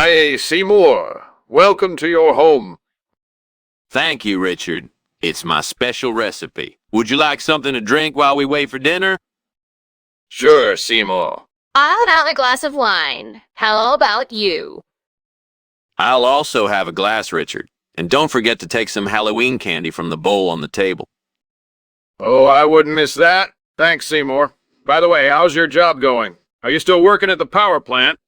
Hi, Seymour. Welcome to your home. Thank you, Richard. It's my special recipe. Would you like something to drink while we wait for dinner? Sure, Seymour. I'll have a glass of wine. How about you? I'll also have a glass, Richard. And don't forget to take some Halloween candy from the bowl on the table. Oh, I wouldn't miss that. Thanks, Seymour. By the way, how's your job going? Are you still working at the power plant?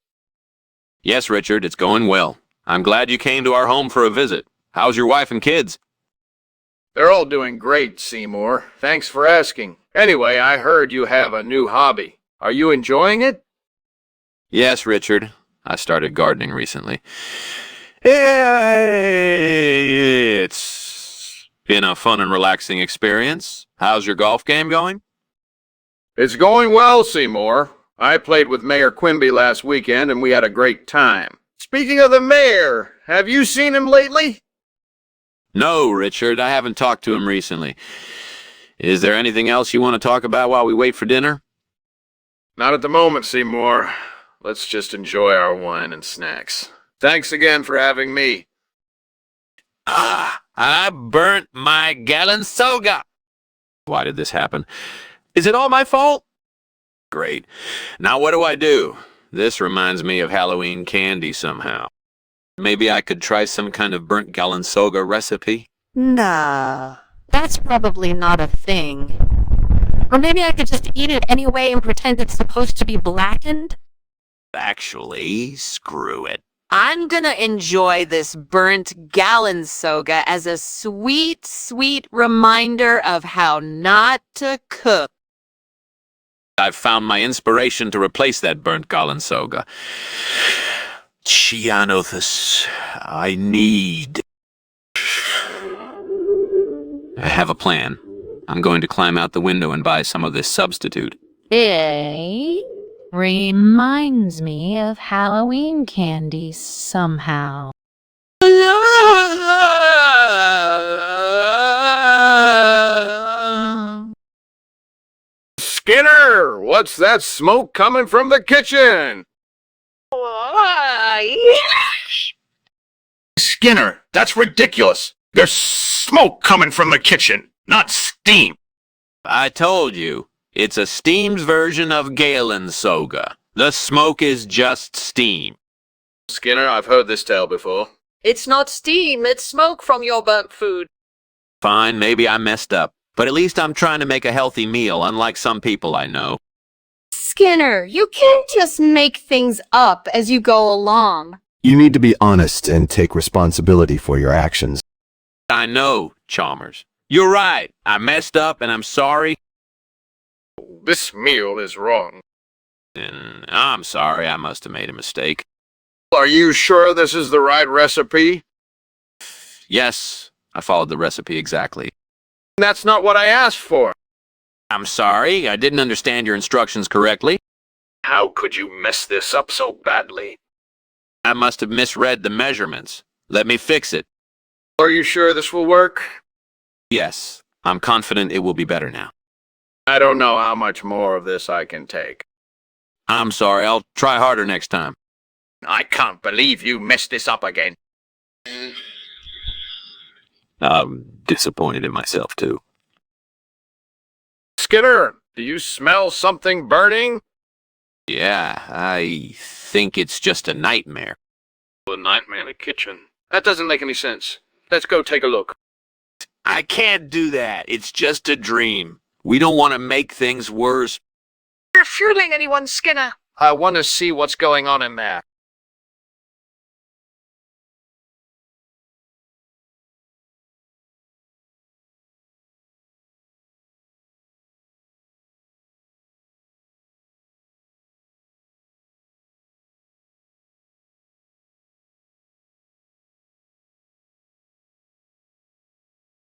Yes, Richard, it's going well. I'm glad you came to our home for a visit. How's your wife and kids? They're all doing great, Seymour. Thanks for asking. Anyway, I heard you have a new hobby. Are you enjoying it? Yes, Richard. I started gardening recently. It's been a fun and relaxing experience. How's your golf game going? It's going well, Seymour. I played with Mayor Quimby last weekend and we had a great time. Speaking of the mayor, have you seen him lately? No, Richard, I haven't talked to him recently. Is there anything else you want to talk about while we wait for dinner? Not at the moment, Seymour. Let's just enjoy our wine and snacks. Thanks again for having me. I burnt my galinsoga. Why did this happen? Is it all my fault? Great. Now what do I do? This reminds me of Halloween candy somehow. Maybe I could try some kind of burnt galinsoga recipe? Nah, that's probably not a thing. Or maybe I could just eat it anyway and pretend it's supposed to be blackened? Actually, screw it. I'm gonna enjoy this burnt galinsoga as a sweet, sweet reminder of how not to cook. I've found my inspiration to replace that burnt galinsoga. Chianothus, I have a plan. I'm going to climb out the window and buy some of this substitute. It reminds me of Halloween candy somehow. Skinner, what's that smoke coming from the kitchen? Skinner, that's ridiculous. There's smoke coming from the kitchen, not steam. I told you, it's a steamed version of galinsoga. The smoke is just steam. Skinner, I've heard this tale before. It's not steam, it's smoke from your burnt food. Fine, maybe I messed up. But at least I'm trying to make a healthy meal, unlike some people I know. Skinner, you can't just make things up as you go along. You need to be honest and take responsibility for your actions. I know, Chalmers. You're right. I messed up and I'm sorry. This meal is wrong. And I'm sorry, I must have made a mistake. Are you sure this is the right recipe? Yes, I followed the recipe exactly. That's not what I asked for. I'm sorry, I didn't understand your instructions correctly. How could you mess this up so badly? I must have misread the measurements. Let me fix it. Are you sure this will work? Yes, I'm confident it will be better now. I don't know how much more of this I can take. I'm sorry, I'll try harder next time. I can't believe you messed this up again. I'm disappointed in myself, too. Skinner, do you smell something burning? Yeah, I think it's just a nightmare. A nightmare in the kitchen. That doesn't make any sense. Let's go take a look. I can't do that. It's just a dream. We don't want to make things worse. You're fooling anyone, Skinner. I want to see what's going on in there.